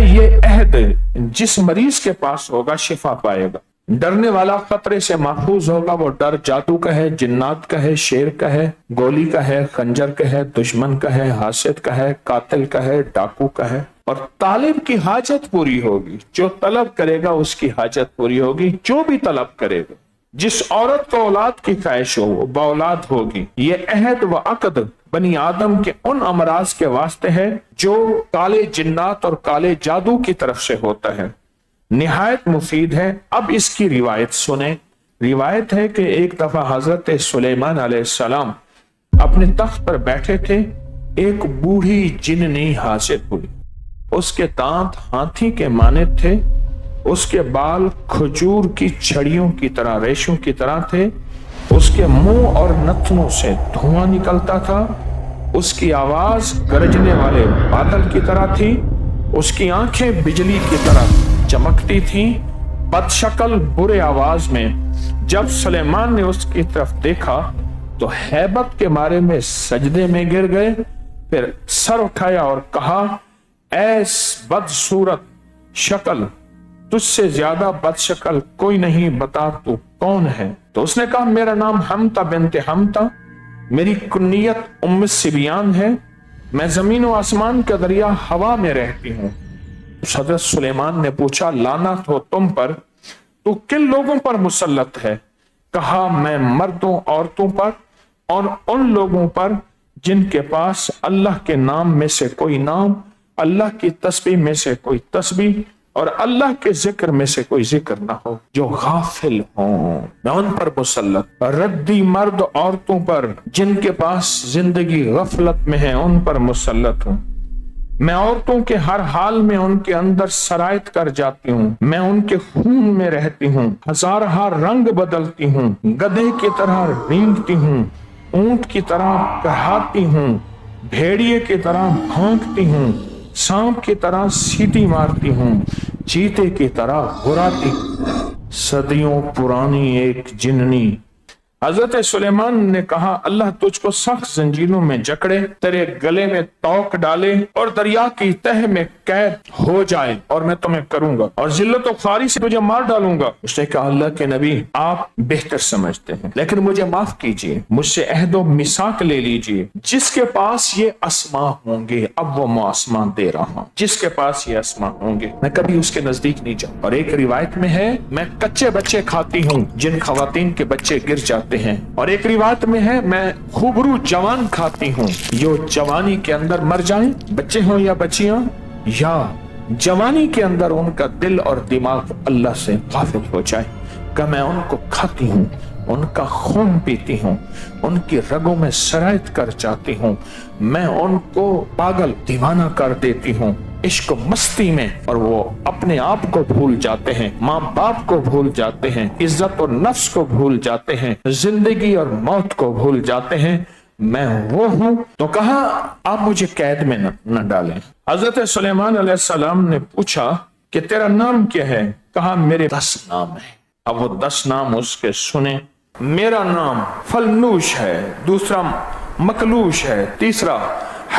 یہ عہد جس مریض کے پاس ہوگا شفا پائے گا، ڈرنے والا خطرے سے محفوظ ہوگا، وہ ڈر جادو کا ہے، جنات کا ہے، شیر کا ہے، گولی کا ہے، خنجر کا ہے، دشمن کا ہے، حاسد کا ہے، قاتل کا ہے، ڈاکو کا ہے۔ اور طالب کی حاجت پوری ہوگی، جو طلب کرے گا اس کی حاجت پوری ہوگی، جو بھی طلب کرے گا۔ جس عورت کو اولاد کی خواہش ہو وہ بااولاد ہوگی۔ یہ عہد و عقد بنی آدم کے ان امراض کے واسطے ہے جو کالے جنات اور کالے جادو کی طرف سے ہوتا ہے، نہایت مفید ہے۔ اب اس کی روایت سنیں۔ روایت ہے کہ ایک دفعہ حضرت سلیمان علیہ السلام اپنے تخت پر بیٹھے تھے، ایک بوڑھی جننی حاضر ہوئی۔ اس کے دانت ہاتھی کے مانند تھے، اس کے بال کھجور کی چھڑیوں کی طرح، ریشوں کی طرح تھے، اس کے منہ اور نتنوں سے دھواں نکلتا تھا، اس کی آواز گرجنے والے بادل کی طرح تھی، اس کی آنکھیں بجلی کی طرح چمکتی تھیں۔ بدشکل برے آواز میں جب سلیمان نے اس کی طرف دیکھا تو ہیبت کے مارے میں سجدے میں گر گئے، پھر سر اٹھایا اور کہا، اے بدصورت شکل، تجھ سے زیادہ بد شکل کوئی نہیں، بتا تو کون ہے؟ تو اس نے کہا، میرا نام حمتا بنت حمتا، میری کنیت ام سبیان ہے، میں زمین و آسمان کا دریا ہوا میں رہتی ہوں۔ حضرت سلیمان نے پوچھا، لعنت ہو تم پر، تو کن لوگوں پر مسلط ہے؟ کہا، میں مردوں عورتوں پر اور ان لوگوں پر جن کے پاس اللہ کے نام میں سے کوئی نام، اللہ کی تسبیح میں سے کوئی تسبیح اور اللہ کے ذکر میں سے کوئی ذکر نہ ہو، جو غافل ہوں، میں ان پر مسلط۔ ردی مرد عورتوں پر جن کے پاس زندگی غفلت میں ہے، ان پر مسلط ہوں۔ میں عورتوں کے ہر حال میں ان کے اندر سرایت کر جاتی ہوں، میں ان کے خون میں رہتی ہوں، ہزارہا رنگ بدلتی ہوں، گدھے کی طرح رینگتی ہوں، اونٹ کی طرح کہاتی ہوں، بھیڑیے کی طرح بھونکتی ہوں، سانپ کی طرح سیٹی مارتی ہوں، چیتے کی طرح غراتی ہوں۔ صدیوں پرانی ایک جننی۔ حضرت سلیمان نے کہا، اللہ تجھ کو سخت زنجیروں میں جکڑے، تیرے گلے میں توق ڈالے اور دریا کی تہ میں قید ہو جائے، اور میں تمہیں کروں گا اور ذلت و خواری سے تجھے مار ڈالوں گا۔ اس نے کہا، اللہ کے نبی آپ بہتر سمجھتے ہیں، لیکن مجھے معاف کیجئے، مجھ سے عہد و میثاق لے لیجئے، جس کے پاس یہ اسما ہوں گے، اب وہ معصمہ دے رہا ہوں، جس کے پاس یہ اسما ہوں گے میں کبھی اس کے نزدیک نہیں جاؤں۔ اور ایک روایت میں ہے، میں کچے بچے کھاتی ہوں جن خواتین کے بچے گر جاتے ہیں، اور ایک روایت میں ہے، میں خوبرو جوان کھاتی ہوں جو جوانی کے اندر مر جائیں، بچے ہوں یا بچیاں، یا جوانی کے اندر ان کا دل اور دماغ اللہ سے غافل ہو جائے، کہ میں ان کو کھاتی ہوں، ان کا خون پیتی ہوں، ان کی رگوں میں سرایت کر جاتی ہوں، میں ان کو پاگل دیوانہ کر دیتی ہوں عشق و مستی میں، اور وہ اپنے آپ کو بھول جاتے ہیں، ماں باپ کو بھول جاتے ہیں، عزت و نفس کو بھول جاتے ہیں، زندگی اور موت کو بھول جاتے ہیں، میں وہ ہوں۔ تو کہا، آپ مجھے قید میں نہ ڈالیں۔ حضرت سلیمان علیہ السلام نے پوچھا کہ تیرا نام کیا ہے؟ کہا، میرے 10 نام ہیں۔ اب وہ 10 نام اس کے سنیں۔ میرا نام فلنوش ہے، دوسرا مکلوش ہے، تیسرا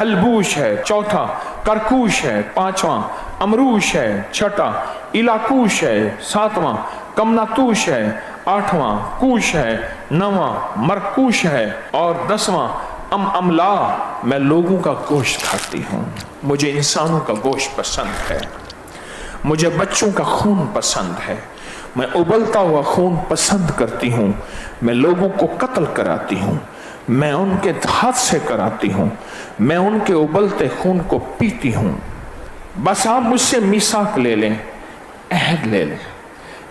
حلبوش ہے، چوتھا کرکوش ہے، پانچواں امروش ہے، چھٹا علاقوش ہے، ساتواں کمناتوش ہے، آٹھواں کوش ہے، نواں مرکوش ہے، اور 10واں املا۔ میں لوگوں کا گوشت کھاتی ہوں، مجھے انسانوں کا گوشت پسند ہے، مجھے بچوں کا خون پسند ہے، میں ابلتا ہوا خون پسند کرتی ہوں، میں لوگوں کو قتل کراتی ہوں، میں ان کے ہاتھ سے کراتی ہوں، میں ان کے ابلتے خون کو پیتی ہوں۔ بس آپ مجھ سے میثاق لے لیں، عہد لے لیں،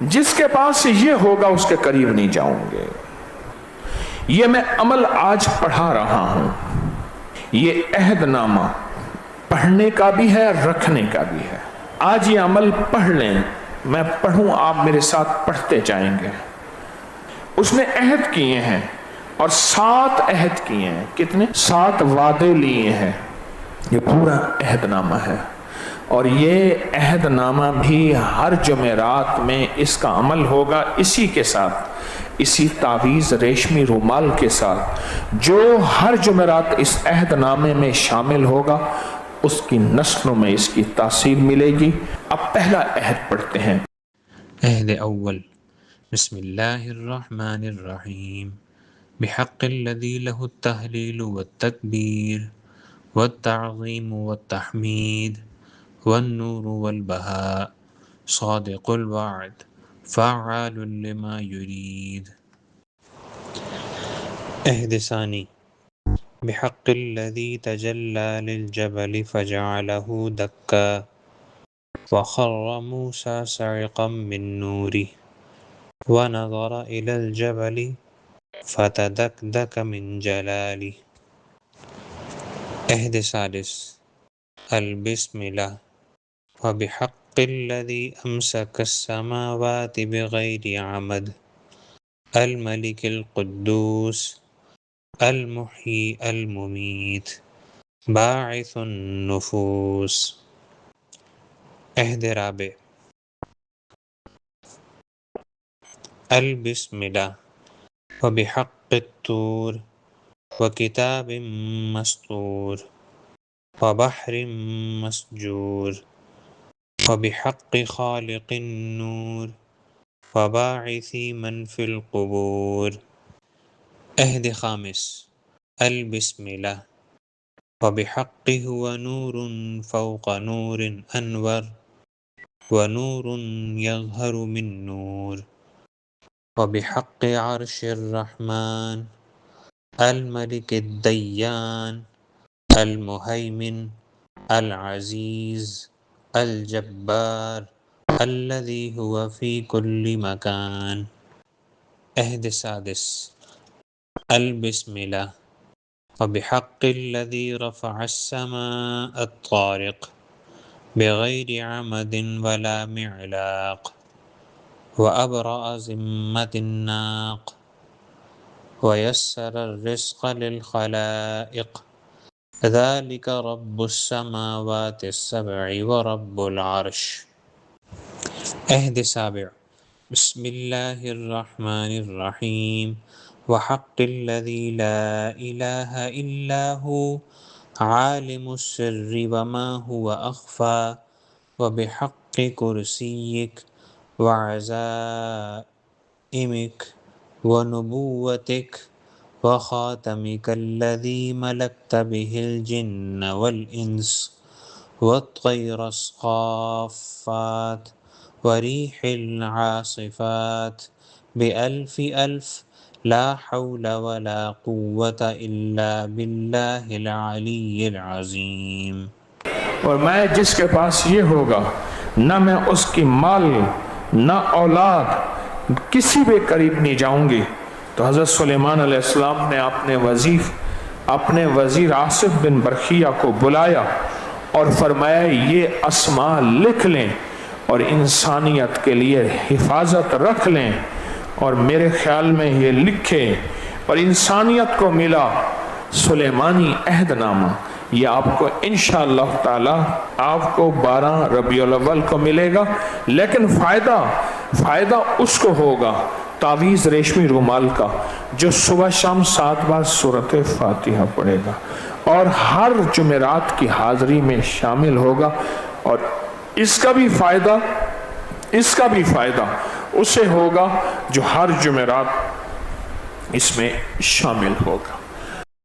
جس کے پاس یہ ہوگا اس کے قریب نہیں جاؤں گے۔ یہ میں عمل آج پڑھا رہا ہوں، یہ عہد نامہ پڑھنے کا بھی ہے، رکھنے کا بھی ہے۔ آج یہ عمل پڑھ لیں، میں پڑھوں، آپ میرے ساتھ پڑھتے جائیں گے۔ اس نے عہد کیے ہیں، اور 7 عہد کیے ہیں۔ کتنے؟ 7 وعدے لیے ہیں۔ یہ پورا عہد نامہ ہے، اور یہ عہد نامہ بھی ہر جمعرات میں اس کا عمل ہوگا، اسی کے ساتھ، اسی تعویذ ریشمی رومال کے ساتھ، جو ہر جمعرات اس عہد نامے میں شامل ہوگا، اس کی نسلوں میں اس کی تاثیر ملے گی۔ اب پہلا عہد پڑھتے ہیں۔ عہد اول، بسم اللہ الرحمن الرحیم، بحق الذی لہ التہلیل والتکبیر والتعظیم والتحمید والنور والبہاء، صادق الوعد، فعال لما یرید۔ عہد ثانی، بحق الذی تجلی للجبل فجعلہ دکا وخر موسیٰ صعقا من نورہ ونظر إلى الجبل فتدكدك من جلاله۔ عہد ثالث، البسملہ، وبحق الذی امسک السماوات بغیر عمد، الملک القدوس، المحیی الممیت، باعث النفوس۔ عہد رابع، البسملہ، وبحق الطور، وکتاب مسطور، وبحر مسجور، وبحق خالق النور، وباعث من فی القبور۔ عہد خامس، البسملہ، وبحق هو نور فوق نور انور، ونور یظہر من نور، وبحق عرش الرحمن، الملک الدیان، المہیمن، العزیز، الجبار، الذی هو فی کل مکان۔ عہد سادس، البسملہ، وبحق الذی رفع السماء الطارق بغیر عمد ولا معلاق، وأبرأ ذمة الناق، ويسر الرزق للخلائق، ذلك رب السماوات السبع ورب العرش۔ عہد سابع، بسم اللہ الرحمن الرحیم، وحق الذی لا الہ الا هو عالم السر وما هو اخفى، وبحق کرسیک وعزائمک ونبوتک وخاتمک الذی ملکت به الجن والانس والطیر الصافات وریح العاصفات بألف ألف لا حول ولا قوة الا باللہ العلی العظیم۔ اور میں جس کے پاس یہ ہوگا نہ میں اس کی مال نہ اولاد کسی بھی قریب نہیں جاؤں گی۔ تو حضرت سلیمان علیہ السلام نے اپنے وزیر آصف بن برخیہ کو بلایا اور فرمایا یہ اسماء لکھ لیں اور انسانیت کے لیے حفاظت رکھ لیں، اور میرے خیال میں یہ لکھے اور انسانیت کو ملا سلیمانی عہد نامہ۔ یہ آپ کو انشاءاللہ تعالی آپ کو 12 ربیع الاول کو ملے گا، لیکن فائدہ اس کو ہوگا تعویذ ریشمی رومال کا جو صبح شام 7 بار سورۃ فاتحہ پڑھے گا اور ہر جمعرات کی حاضری میں شامل ہوگا، اور اس کا بھی فائدہ اسے ہوگا جو ہر جمعرات اس میں شامل ہوگا۔